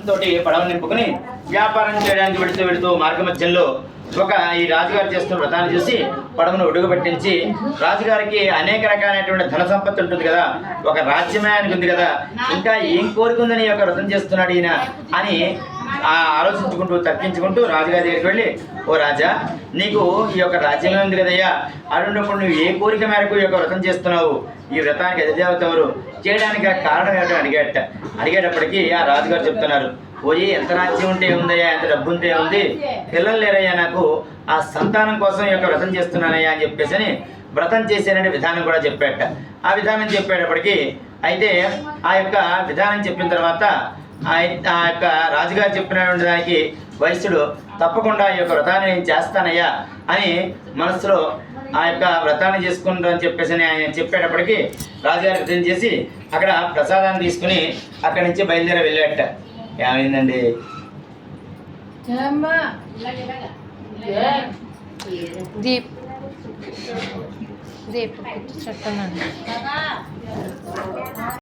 ఉత్సాహంతో పడవ నింపుకుని వ్యాపారం చేయడానికి వెళుతూ మార్గ మధ్యంలో ఈ రాజుగారు చేస్తున్న వ్రతాన్ని చూసి పడవను ఒడుగు పెట్టించి, రాజుగారికి అనేక రకాలైనటువంటి ధన సంపత్తి ఉంటుంది కదా, ఒక రాజ్యమే ఆయనకు ఉంది కదా, ఇంకా ఏం కోరుకుందని ఈ యొక్క వ్రతం చేస్తున్నాడు ఈయన అని ఆలోచించుకుంటూ తర్కించుకుంటూ రాజుగారి దగ్గరికి వెళ్ళి, ఓ రాజా, నీకు ఈ యొక్క రాజ్యమే ఉంది కదయ్యా, అడున్నప్పుడు నువ్వు ఏ కోరిక మేరకు ఈ యొక్క వ్రతం చేస్తున్నావు, ఈ వ్రతానికి అధిదేవత ఎవరు, చేయడానికి కారణం ఏమిటో అడిగేటప్పటికీ ఆ రాజుగారు చెప్తున్నారు, పోయి ఎంత రాజ్యం ఉంటే ఉందయ్యా, ఎంత డబ్బు ఉంటే ఉంది, పిల్లలు లేరయ్యా, నాకు ఆ సంతానం కోసం ఈ యొక్క వ్రతం చేస్తున్నానయ్యా అని చెప్పేసి వ్రతం చేసేనే విధానం కూడా చెప్పాట. ఆ విధానం చెప్పేటప్పటికి అయితే ఆ యొక్క విధానం చెప్పిన తర్వాత ఆ యొక్క రాజుగారు చెప్పినటువంటి దానికి వైశ్యుడు తప్పకుండా ఈ యొక్క వ్రతాన్ని నేను చేస్తానయ్యా అని మనసులో ఆ యొక్క వ్రతాన్ని చేసుకుంటానని చెప్పేసి ఆయన చెప్పేటప్పటికి రాజుగారికి వ్రతం చేసి అక్కడ ప్రసాదాన్ని తీసుకుని అక్కడి నుంచి బయలుదేరి వెళ్ళాట. ఏమైందండి? దీప్ దీప్ చెప్పండి.